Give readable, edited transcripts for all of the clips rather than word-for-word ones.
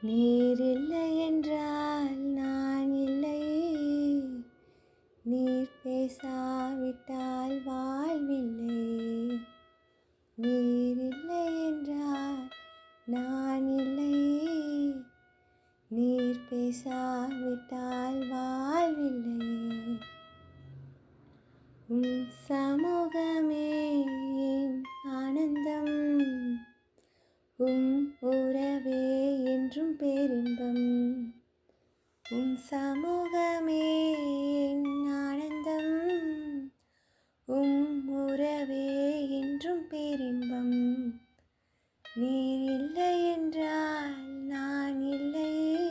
நீர் இல்லை என்றால் நான் இல்லையே, நீர் பேசாவிட்டால் வாழ்வில்லை. நீர் இல்லை என்றால் நான் இல்லையே, நீர் பேசாவிட்டால் வாழ்வில்லை. உம் சமூகமே என் ஆனந்தம், உம் உறவே என்றும் பேரின்பம். உம் சமூகமே என் ஆனந்தம், உம் உறவே என்றும் பேரின்பம். நீர் இல்லை என்றால் நான் இல்லையே,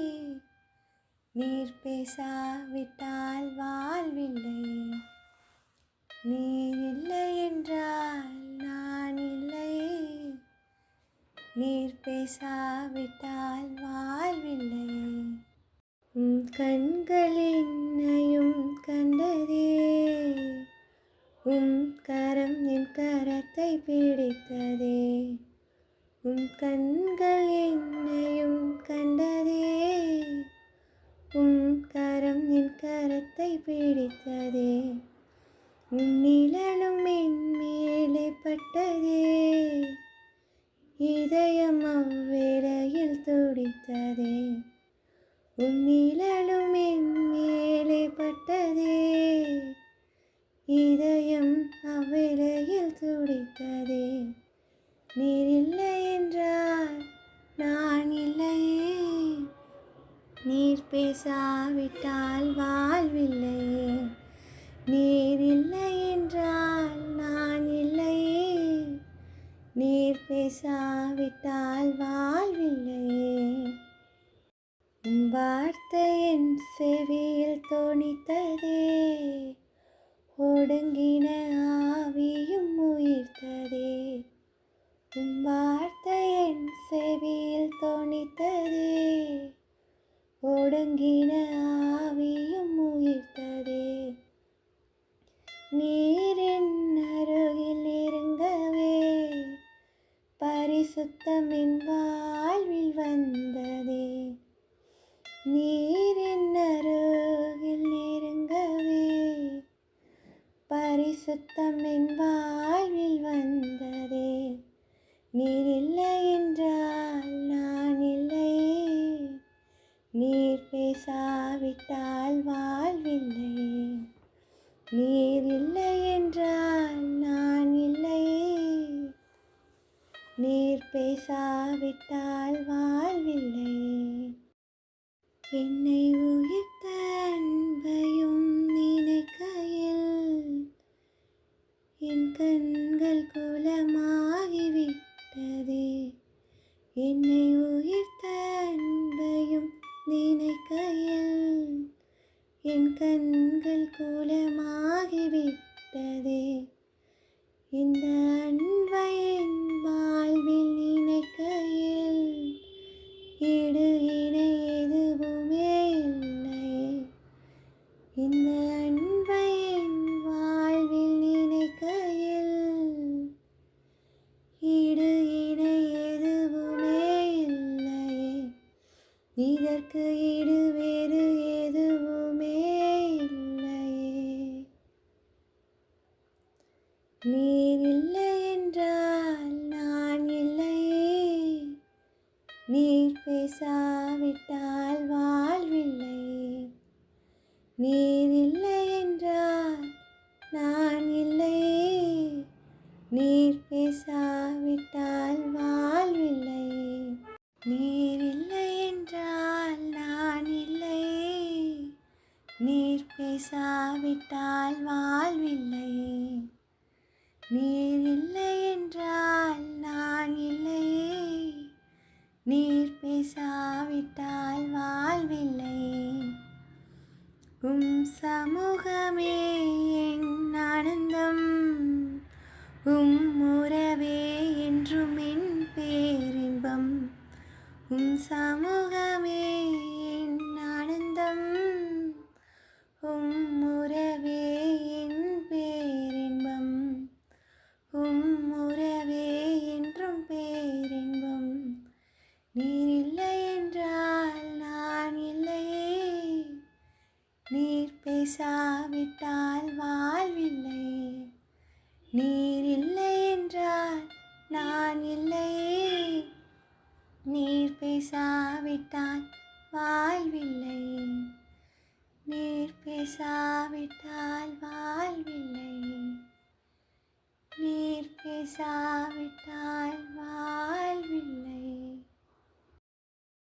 நீர் பேசாவிட்டால் வாழ்வில்லை. நீர் இல்லை என்றால் நான் இல்லையே, நீர் பேசாவிட்டால் வாழ்வில்லை. உம் கண்கள் என்னையும் கண்டதே, உம் கரம் என் கரத்தை பிடித்ததே. உம் கண்கள் என்னையும் கண்டதே, உம் கரம் என் கரத்தை பிடித்ததே. உம் நிழலும் என் மேலே பட்டதே, இதயம் அவ்வேளையில் துடித்ததே. உம் நிழலும் என் மேலே பட்டதே, இதயம் அவ்வேளையில் துடித்ததே. நீர் இல்லை என்றால் நான் இல்லையே, நீர் பேசாவிட்டால் வாழ்வில்லையே. நீர் இல்லை என்றால் நான் இல்லையே, நீர் பேசாவிட்டால் வாழ்வில்லையே. உம் வார்த்தை என் செவியில் தொனித்ததே, ஒடுங்கின ஆவியும் உயிர்த்ததே. உம் வார்த்தை என் செவியில் தொனித்ததே, ஒடுங்கின ஆவியும் உயிர்த்ததே. நீர் என் அருகில் நெருங்கவே, பரிசுத்தம் என் வாழ்வில் வந்ததே. நீர் என் அருகில் நெருங்கவே, பரிசுத்தம் என் வாழ்வில் வந்ததே. நீர் இல்லை என்றால் நான் இல்லையே, நீர் பேசாவிட்டால் வாழ்வில்லை. நீர் இல்லை என்றால் நான் இல்லையே, நீர் பேசாவிட்டால் வாழ்வில்லை. என்னை உயிர்த்த அன்பையும் நினைக்கையில் என் கண்கள் குலமாகிவிட்டதே. என்னை உயிர்த்த அன்பையும் நினைக்கையில் என் கண்கள் குலமாகிவிட்டதே. இந்த அன்பை என் வாழ்வில் நினைக்கையில் ஈடு இணை எதுவுமே இல்லையே. இந்த அன்பை என் வாழ்வில் நினைக்கையில் ஈடு இணை எதுவுமே இல்லையே. இதற்கு ஈடு வேறு எதுவுமே இல்லையே. நீர் இல்லை என்றால் நான் இல்லையே, நீர் பேசாவிட்டால் வாழ்வில்லை. நீர் இல்லை என்றால் நான் இல்லையே, நீர் பேசாவிட்டால் வாழ்வில்லை. நீர் இல்லை என்றால் நான் இல்லையே, நீர் பேசாவிட்டால் வாழ்வில்லை. நீர் இல்லை என்றால் நான் இல்லையே, நீர் பேசாவிட்டால் வாழ்வில்லை. உம் சமூகமே என் ஆனந்தம், உம் உறவே என்றும் என் பேரின்பம். உம் சமூகமே என் ஆனந்தம், உம் உறவே என் பேரின்பம். உம் உறவே என்றும் பேரின்பம். நீர் இல்லை என்றால் பேசாவிட்டால் வாழ்வில்லை. நீர் இல்லை என்றால் நான் இல்லையே. நீர் பேசாவிட்டால் வாழ்வில்லை. நீர் பேசாவிட்டால் வாழ்வில்லை. நீர் பேசாவிட்டால்